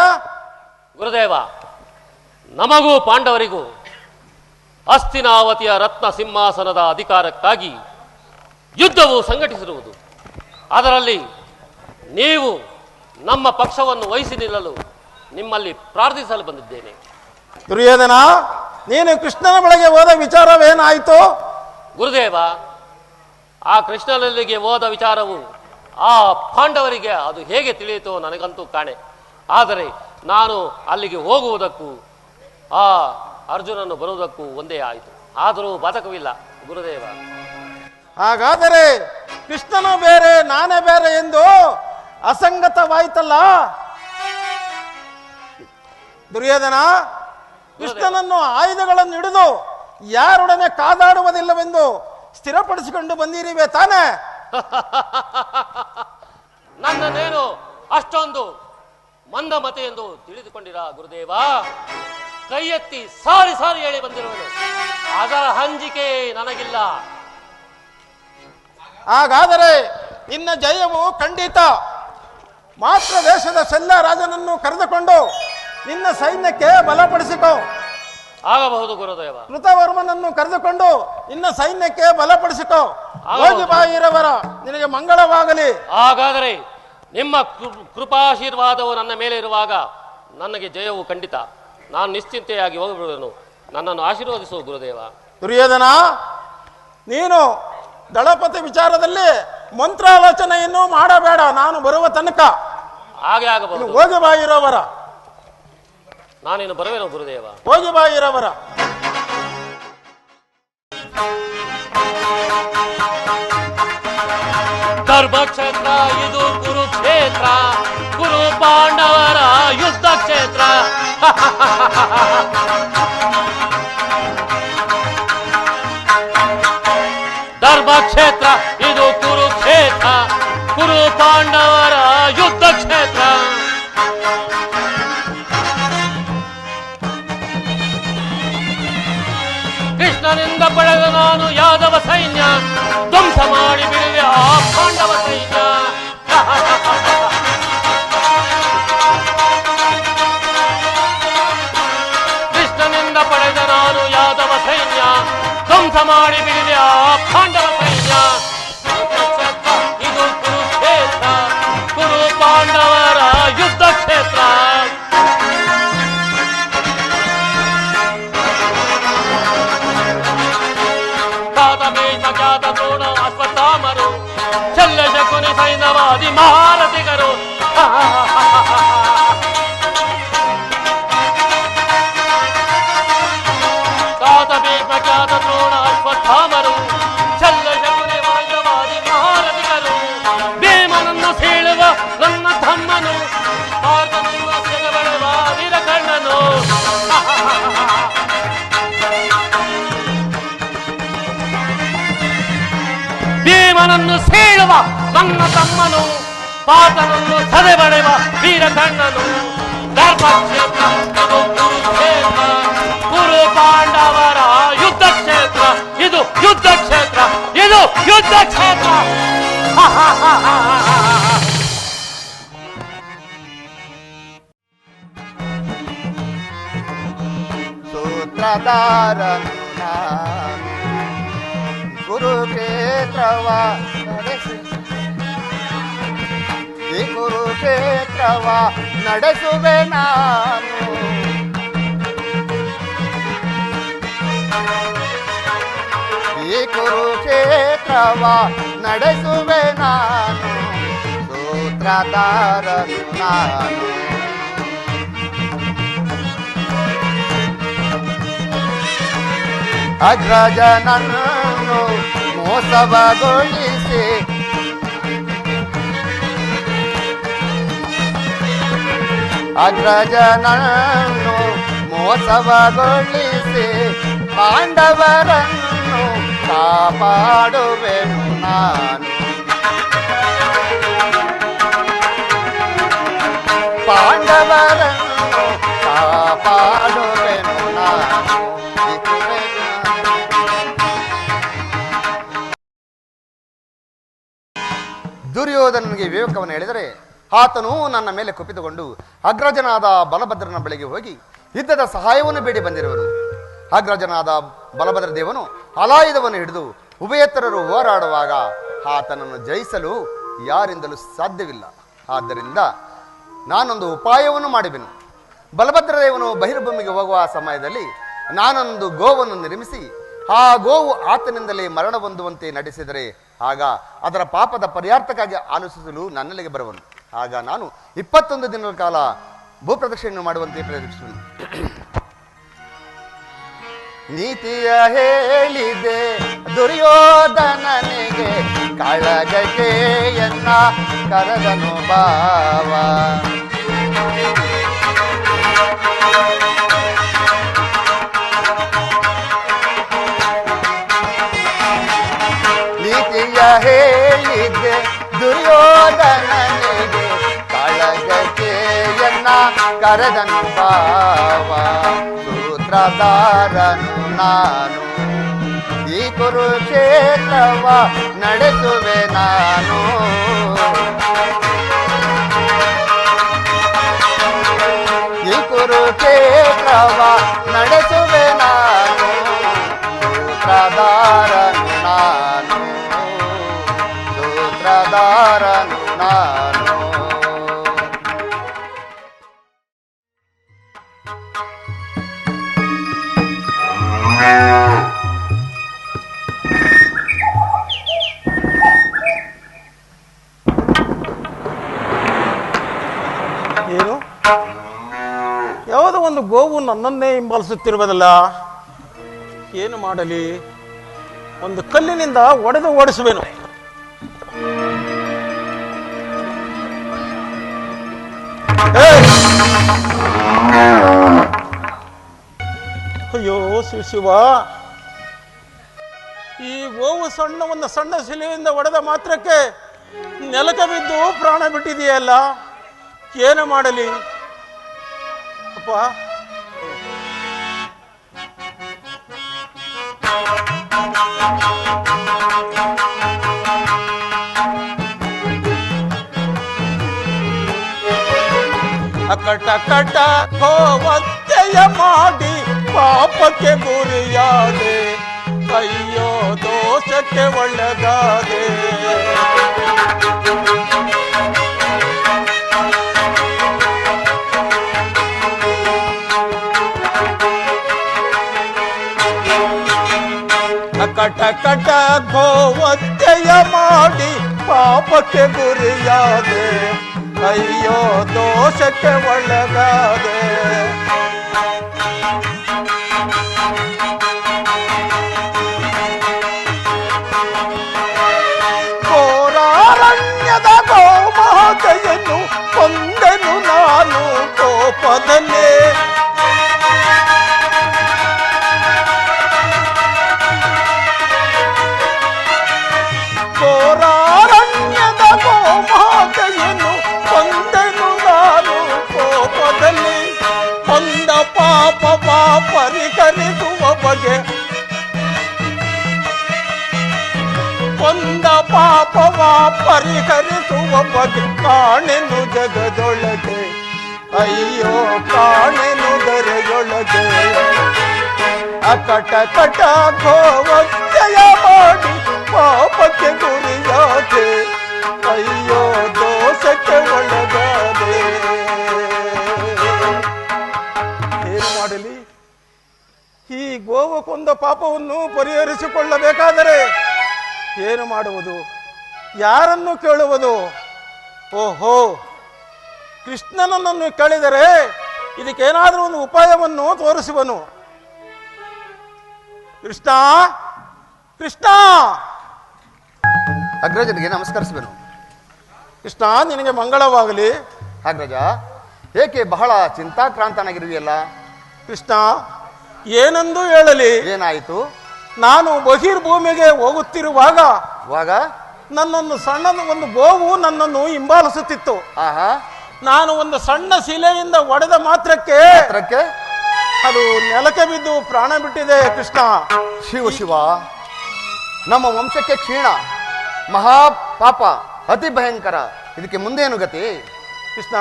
ಗುರುದೇವ, ನಮಗೂ ಪಾಂಡವರಿಗೂ ಹಸ್ತಿನಾವತಿಯ ರತ್ನ ಸಿಂಹಾಸನದ ಅಧಿಕಾರಕ್ಕಾಗಿ ಯುದ್ಧವು ಸಂಘಟಿಸಿರುವುದು. ಅದರಲ್ಲಿ ನೀವು ನಮ್ಮ ಪಕ್ಷವನ್ನು ವಹಿಸಿ ನಿಲ್ಲಲು ನಿಮ್ಮಲ್ಲಿ ಪ್ರಾರ್ಥಿಸಲು ಬಂದಿದ್ದೇನೆ. ದುರ್ಯೋಧನ, ನೀನು ಕೃಷ್ಣನ ಬಳಿಗೆ ಹೋದ ವಿಚಾರವೇನಾಯಿತು? ಗುರುದೇವ, ಆ ಕೃಷ್ಣನಲ್ಲಿಗೆ ಹೋದ ವಿಚಾರವು ಆ ಪಾಂಡವರಿಗೆ ಅದು ಹೇಗೆ ತಿಳಿಯಿತೋ ನನಗಂತೂ ಕಾಣೆ. ಆದರೆ ನಾನು ಅಲ್ಲಿಗೆ ಹೋಗುವುದಕ್ಕೂ ಆ ಅರ್ಜುನನ್ನು ಬರುವುದಕ್ಕೂ ಒಂದೇ ಆಯಿತು. ಆದರೂ ಬದುಕವಿಲ್ಲ ಗುರುದೇವ. ಹಾಗಾದರೆ ಕೃಷ್ಣನು ಬೇರೆ ನಾನೇ ಬೇರೆ ಎಂದು ಅಸಂಗತವಾಯಿತಲ್ಲ? ದುರ್ಯೋಧನ, ಕೃಷ್ಣನನ್ನು ಆಯುಧಗಳನ್ನು ಹಿಡಿದು ಯಾರೊಡನೆ ಕಾದಾಡುವುದಿಲ್ಲವೆಂದು ಸ್ಥಿರಪಡಿಸಿಕೊಂಡು ಬಂದಿರಿವೆ ತಾನೇ? ನನ್ನನ್ನೇನು ಅಷ್ಟೊಂದು ಮಂದಮತೆ ಎಂದು ತಿಳಿದುಕೊಂಡಿರ ಗುರುದೇವ. ಕೈ ಎತ್ತಿ ಸಾರಿ ಸಾರಿ ಹೇಳಿ ಬಂದಿರುವನು. ಅದರ ಹಂಜಿಕೆ ನನಗಿಲ್ಲ. ಹಾಗಾದರೆ ನಿನ್ನ ಜಯವು ಖಂಡಿತ. ಮಾತ್ರ ದೇಶದ ಶಲ್ಯ ರಾಜನನ್ನು ಕರೆದುಕೊಂಡು ನಿನ್ನ ಸೈನ್ಯಕ್ಕೆ ಬಲಪಡಿಸಿಕೋ. ಆಗಬಹುದು ಗುರುದೇವ. ಕೃತವರ್ಮನನ್ನು ಕರೆದುಕೊಂಡು ನಿನ್ನ ಸೈನ್ಯಕ್ಕೆ ಬಲಪಡಿಸಿಕೋ. ಹೋಗಿ ಬಾಯಿರವರ, ನಿನಗೆ ಮಂಗಳವಾಗಲಿ. ಹಾಗಾದರೆ ನಿಮ್ಮ ಕೃಪಾಶೀರ್ವಾದವು ನನ್ನ ಮೇಲೆ ಇರುವಾಗ ನನಗೆ ಜಯವು ಖಂಡಿತ. ನಾನು ನಿಶ್ಚಿಂತೆಯಾಗಿ ಹೋಗಿಬಿಡುವೆನು. ನನ್ನನ್ನು ಆಶೀರ್ವದಿಸು ಗುರುದೇವ. ದುರ್ಯೋಧನ, ನೀನು ದಳಪತಿ ವಿಚಾರದಲ್ಲಿ ಮಂತ್ರಾಲೋಚನೆಯನ್ನು ಮಾಡಬೇಡ. ನಾನು ಬರುವ ತನಕ ಹಾಗೆ ಆಗಬಹುದು. ಹೋಗಿ ಬಾಯಿರವರ, ನಾನೇನು ಬರುವೆನು ಗುರುದೇವ. ಹೋಗಿ ಬಾಯಿರವರ. ಧರ್ಮಕ್ಷೇತ್ರ ಇದು ಕುರುಕ್ಷೇತ್ರ, ಕುರು ಪಾಂಡವರ ಯುದ್ಧ ಕ್ಷೇತ್ರ. ಧರ್ಮಕ್ಷೇತ್ರ ಇದು ಕುರುಕ್ಷೇತ್ರ, ಕುರು ಪಾಂಡವರ ಯುದ್ಧ ಕ್ಷೇತ್ರ. ಕೃಷ್ಣನಿಂದ ಪಡೆದ ನಾನು ಯಾದವ ಸೈನ್ಯ, ಧ್ವಂಸ ಮಾಡಿ ಬಿಡುವೆ ಆ ಪಾಂಡವ ಸೈನ್ಯ. ಕೃಷ್ಣನಿಂದ ಪಡೆದ ನಾನು ಯಾದವ ಸೈನ್ಯ, ಧ್ವಂಸ ಮಾಡಿ ಬಿಡುವೆ ಆ ಪಾಂಡವ ಸೈನ್ಯ. ಇದು ಕುರುಕ್ಷೇತ್ರ, ಕುರು ಪಾಂಡವರ ಯುದ್ಧ ಕ್ಷೇತ್ರ. ಖ್ಯಾತ ದ್ರೋಣ ಅಶ್ವತ್ಥಾಮರು, ಶಲ್ಯ ಶಕುನಿ ಸೈನ್ಯವಾದಿ ಮಹಾರಥಿಗರು. ಖ್ಯಾತ ದ್ರೋಣ ಅಶ್ವತ್ಥಾಮರು, ಶಲ್ಯ ಶಕುನಿ ಸೈನ್ಯವಾದಿ ಮಹಾರಥಿಗರು. ಭೀಮನನ್ನು ಸೀಳುವ ನನ್ನ ತಮ್ಮನು, ಪಾರ್ಥನನ್ನು ಸೆರೆಬಡುವ ವೀರಕರ್ಣನು. ಭೀಮನನ್ನು ಸೀಳುವ ನನ್ನ ತಮ್ಮನು, ಪಾತನನ್ನು ಸದೆಬಡೆವ ವೀರಕರ್ಣನು. ಧರ್ಮಕ್ಷೇತ್ರ ಇದು ಕುರುಕ್ಷೇತ್ರ, ಕುರು ಪಾಂಡವರ ಯುದ್ಧ ಕ್ಷೇತ್ರ. ಇದು ಯುದ್ಧ ಕ್ಷೇತ್ರ, ಇದು ಯುದ್ಧ ಕ್ಷೇತ್ರ. ಸೂತ್ರಧಾರನು ನಾನು, ಕುರುಕ್ಷೇತ್ರವ ನಡೆಸಿ, ಈ ಕುರುಕ್ಷೇತ್ರವ ನಡೆಸುವೆ ನಾನು. ಈ ಕುರುಕ್ಷೇತ್ರವ ನಡೆಸುವೆ ನಾನು, ಸೂತ್ರಧಾರನು ನಾನು. ಅಗ್ರಜನನ್ನು ಮೋಸವಗೊಳಿಸಿ, ಅಗ್ರಜನನ್ನು ಮೋಸವಗೊಳಿಸಿ, ಪಾಂಡವರನ್ನು ಕಾಪಾಡುವೆನು ನಾನು. ಪಾಂಡವರನ್ನು ಕಾಪಾಡುವೆನು ನಾನು. ದುರ್ಯೋಧನನಿಗೆ ವಿವೇಕವನ್ನು ಹೇಳಿದರೆ ಆತನು ನನ್ನ ಮೇಲೆ ಕುಪಿತುಕೊಂಡು ಅಗ್ರಜನಾದ ಬಲಭದ್ರನ ಬಳಿಗೆ ಹೋಗಿ ಯುದ್ಧದ ಸಹಾಯವನ್ನು ಬೇಡಿ ಬಂದಿರುವನು. ಅಗ್ರಜನಾದ ಬಲಭದ್ರ ದೇವನು ಅಲಾಯುಧವನ್ನು ಹಿಡಿದು ಉಭಯತರರು ಹೋರಾಡುವಾಗ ಆತನನ್ನು ಜಯಿಸಲು ಯಾರಿಂದಲೂ ಸಾಧ್ಯವಿಲ್ಲ. ಆದ್ದರಿಂದ ನಾನೊಂದು ಉಪಾಯವನ್ನು ಮಾಡಿದೆನು. ಬಲಭದ್ರ ದೇವನು ಬಹಿರ್ಭೂಮಿಗೆ ಹೋಗುವ ಸಮಯದಲ್ಲಿ ನಾನೊಂದು ಗೋವನ್ನು ನಿರ್ಮಿಸಿ ಆ ಗೋವು ಆತನಿಂದಲೇ ಮರಣ ಹೊಂದುವಂತೆ ನಡೆಸಿದರೆ ಆಗ ಅದರ ಪಾಪದ ಪರಿಹಾರ್ಥಕ್ಕಾಗಿ ಆಲೋಚಿಸಲು ನನ್ನಲ್ಲಿಗೆ ಬರುವನು. ಆಗ ನಾನು 21 ದಿನಗಳ ಕಾಲ ಭೂಪ್ರದಕ್ಷಿಣೆ ಮಾಡುವಂತೆ ಪ್ರೇರೇಪಿಸುವನು. ನೀತಿಯ ಹೇಳಿದೆ ದುರ್ಯೋಧನನಿಗೆ, ಕಾಳಗಕ್ಕೆ ಎನ್ನ ಕರೆದನು ಬಾವ. ನೀತಿಯ ಹೇಳಿದ್ದೆ ದುರ್ಯೋಧನನಿಗೆ, ಕಾಳಗಕ್ಕೆ ಎನ್ನ ಕರೆದನು ಬಾವ. ಸೂತ್ರಧಾರನು ನಾನು, ಈ ಕುರುಕ್ಷೇತ್ರವ ನಡೆಸುವೆ ನಾನು. ಈ ಕುರುಕ್ಷೇತ್ರವ ನಡೆಸುವೆ ನಾನು. ಸೂತ್ರಧಾರನು ನಾನು, ಸೂತ್ರಧಾರನು ನಾನು. ಏನು ಯಾವುದೋ ಒಂದು ಗೋವು ನನ್ನನ್ನೇ ಹಿಂಬಾಲಿಸುತ್ತಿರುವುದಲ್ಲ, ಏನು ಮಾಡಲಿ? ಒಂದು ಕಲ್ಲಿನಿಂದ ಒಡೆದು ಓಡಿಸುವೆನು. ಅಯ್ಯೋ ಶಿವ, ಈ ಗೋವು ಒಂದು ಸಣ್ಣ ಶಿಲೆಯಿಂದ ಒಡೆದ ಮಾತ್ರಕ್ಕೆ ನೆಲಕ ಬಿದ್ದು ಪ್ರಾಣ ಬಿಟ್ಟಿದೆಯಲ್ಲ, ಏನು ಮಾಡಲಿ ಅಪ್ಪ? ಅಕಟ ಗೋವತ್ತೆಯ ಮಾಡಿ ಪಾಪಕ್ಕೆ ಗುರಿಯಾದೆ, ಅಯ್ಯೋ ದೋಷಕ್ಕೆ ಒಳ್ಳೆದಾದೆ. ಅಕಟ ಗೋವತ್ತೆಯ ಮಾಡಿ ಪಾಪಕ್ಕೆ ಗುರಿಯಾದೆ, ಅಯ್ಯೋ ದೋಷಕ್ಕೆ ಒಳಗಾದೆ. ಘೋರಾರಣ್ಯದ ಗೋಮಾತೆಯನ್ನು ಕೊಂದೆನು ನಾನು ಕೋಪದಲ್ಲೇ. ಘೋರಾರಣ್ಯದ ಗೋಮಾತೆಯನ್ನು ಕೊಂದೆನು ನಾನು ಕೋಪದಲ್ಲಿ. ಕೊಂದ ಪಾಪ ಪರಿಹರಿಸುವ ಬಗೆ, ಕೊಂದ ಪಾಪವ ಪರಿಹರಿಸುವ ಬಗೆ ಕಾಣೆನು ಜಗದೊಳಗೆ, ಅಯ್ಯೋ ಕಾಣೆನು ದರೆಯೊಳಗೆ. ಅಕಟ ಗೋವತ್ತೆಯ ಮಾಡಿ ಪಾಪಕ್ಕೆ ಗುರಿಯಾದೆ, ಅಯ್ಯೋ ದೋಷಕ್ಕೆ ಒಳಗಾದೆ. ಏನು ಮಾಡಲಿ? ಈ ಗೋವು ಕೊಂದ ಪಾಪವನ್ನು ಪರಿಹರಿಸಿಕೊಳ್ಳಬೇಕಾದರೆ ಏನು ಮಾಡುವುದು? ಯಾರನ್ನು ಕೇಳುವುದು? ಓಹೋ, ಕೃಷ್ಣನನ್ನು ಕೇಳಿದರೆ ಇದಕ್ಕೇನಾದರೂ ಒಂದು ಉಪಾಯವನ್ನು ತೋರಿಸುವನು. ಕೃಷ್ಣ, ಕೃಷ್ಣ! ಅಗ್ರಜನಿಗೆ ನಮಸ್ಕರಿಸುವೆನು. ಕೃಷ್ಣ, ನಿನಗೆ ಮಂಗಳವಾಗಲಿ. ಅಗ್ರಜ, ಏಕೆ ಬಹಳ ಚಿಂತಾಕ್ರಾಂತನಾಗಿರುವೆಯಲ್ಲ? ಕೃಷ್ಣ, ಏನೆಂದು ಹೇಳಲಿ? ಏನಾಯಿತು? ನಾನು ಬಹಿರ್ಭೂಮಿಗೆ ಹೋಗುತ್ತಿರುವಾಗ ನನ್ನೊಂದು ಸಣ್ಣ ಒಂದು ಗೋವು ನನ್ನನ್ನು ಹಿಂಬಾಲಿಸುತ್ತಿತ್ತು. ಆಹಾ, ನಾನು ಒಂದು ಸಣ್ಣ ಶಿಲೆಯಿಂದ ಒಡೆದ ಮಾತ್ರಕ್ಕೆ ಅದು ನೆಲಕ್ಕೆ ಬಿದ್ದು ಪ್ರಾಣ ಬಿಟ್ಟಿದೆ. ಕೃಷ್ಣ, ಶಿವ, ನಮ್ಮ ವಂಶಕ್ಕೆ ಕ್ಷೀಣ, ಮಹಾಪಾಪ, ಅತಿ ಭಯಂಕರ. ಇದಕ್ಕೆ ಮುಂದೇನು ಗತಿ? ಕೃಷ್ಣ,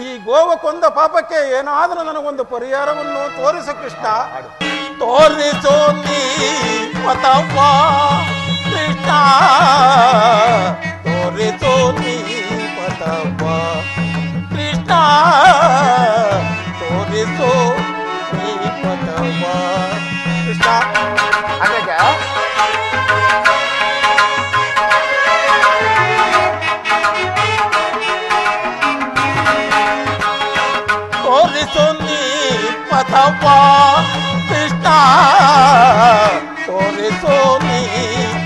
ಈ ಗೋವ ಕೊಂದ ಪಾಪಕ್ಕೆ ಏನಾದರೂ ನನಗೊಂದು ಪರಿಹಾರವನ್ನು ತೋರಿಸು ಕೃಷ್ಣ. ತೋರಿಸೋ ನೀ ಪತವ್ವ ಕೃಷ್ಣ, ತೋರಿಸೋ ನೀ ಪತವ್ವ ಕೃಷ್ಣ, ತೋರಿಸೋ ನೀ ಪತವ್ವ ಕೃಷ್ಣ. ಅಗ್ರಜ, ತೋರಿಸೋ ನೀ ಪತವ್ವ ಕೃಷ್ಣ, ತೋರಿಸೋ ನೀ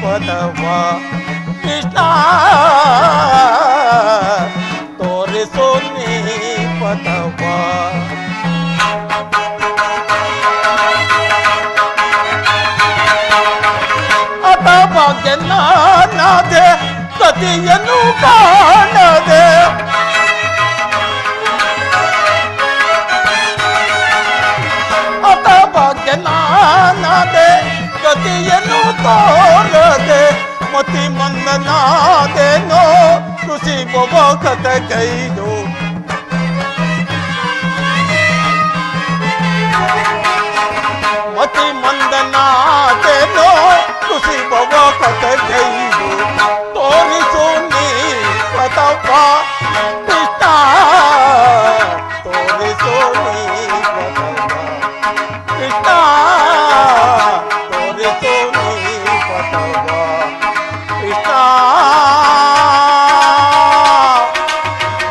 ಪತವ್ವ ಕೃಷ್ಣ, ತೋರಿಸೋ ನೀ ಪತವ್ವ. ಭಾಗ್ಯನಾದೆ ಕತಿಯನ್ನು ಕಾಣದೆ, ಅತ ಭಾಗ್ಯನಾದೆ ಕತಿಯನ್ನು ತೋರದೆ, ಮತಿ ಮಂದನಾದೇನೋ ಖುಷಿ ಬೊಬಕತ ಕೈದು. ಮತಿ ಮಂದನಾದೇನೋ ಖುಷಿ ಬೊಬಕತ ಕೈದು. ತೋರಿಸು ನೀ ಪತವ್ವ ಕೃಷ್ಣ, ತೋರಿಸು ನೀ ಪತವ್ವ ಕೃಷ್ಣ, ತೋರಿಸು ನೀ ಪತವ್ವ ಕೃಷ್ಣ,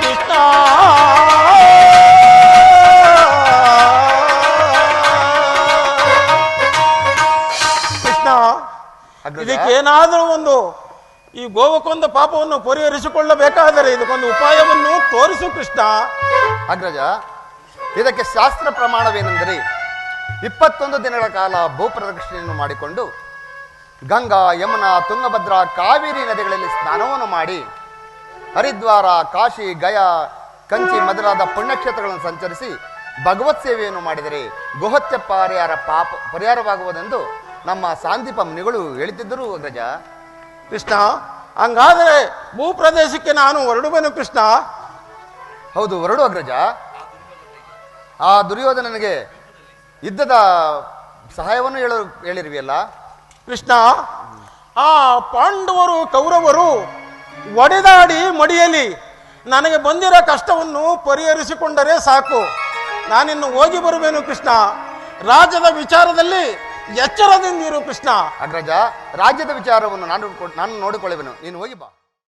ಕೃಷ್ಣ. ಕೃಷ್ಣ, ಇದಕ್ಕೇನಾದರೂ ಒಂದು ಈ ಗೋವಕೊಂದ ಪಾಪವನ್ನು ಪರಿಹರಿಸಿಕೊಳ್ಳಬೇಕಾದರೆ ಇದಕ್ಕೊಂದು ಉಪಾಯವನ್ನು ತೋರಿಸು ಕೃಷ್ಣ. ಅಗ್ರಜ, ಇದಕ್ಕೆ ಶಾಸ್ತ್ರ ಪ್ರಮಾಣವೇನೆಂದರೆ 21 ದಿನಗಳ ಕಾಲ ಭೂಪ್ರದಕ್ಷಿಣೆಯನ್ನು ಮಾಡಿಕೊಂಡು ಗಂಗಾ, ಯಮುನಾ, ತುಂಗಭದ್ರಾ, ಕಾವೇರಿ ನದಿಗಳಲ್ಲಿ ಸ್ನಾನವನ್ನು ಮಾಡಿ ಹರಿದ್ವಾರ, ಕಾಶಿ, ಗಯಾ, ಕಂಚಿ ಮೊದಲಾದ ಪುಣ್ಯಕ್ಷೇತ್ರಗಳನ್ನು ಸಂಚರಿಸಿ ಭಗವತ್ ಸೇವೆಯನ್ನು ಮಾಡಿದರೆ ಗೋಹತ್ಯ ಪರಿಹಾರವಾಗುವುದೆಂದು ನಮ್ಮ ಸಾಂದೀಪ ಮುನಿಗಳು ಹೇಳುತ್ತಿದ್ದರು ಅಗ್ರಜ. ಕೃಷ್ಣ, ಹಂಗಾದರೆ ಭೂಪ್ರದೇಶಕ್ಕೆ ನಾನು ಹೊರಡುವೆನು ಕೃಷ್ಣ. ಹೌದು, ಹೊರಡು ಅಗ್ರಜ. ಆ ದುರ್ಯೋಧನನಿಗೆ ಯುದ್ಧದ ಸಹಾಯವನ್ನು ಹೇಳಿರುವಿಯಲ್ಲ ಕೃಷ್ಣ. ಆ ಪಾಂಡವರು ಕೌರವರು ಒಡೆದಾಡಿ ಮಡಿಯಲಿ ನನಗೆ ಬಂದಿರೋ ಕಷ್ಟವನ್ನು ಪರಿಹರಿಸಿಕೊಂಡರೆ ಸಾಕು. ನಾನಿನ್ನು ಹೋಗಿ ಬರುವೆನು ಕೃಷ್ಣ. ರಾಜ್ಯದ ವಿಚಾರದಲ್ಲಿ ಎಚ್ಚರದಿಂದಿರು ಕೃಷ್ಣ. ಅಗ್ರಜ, ರಾಜ್ಯದ ವಿಚಾರವನ್ನು ನಾನು ನೋಡಿಕೊಳ್ಳುವೆನು, ನೀನು ಹೋಗಿ ಬಾ.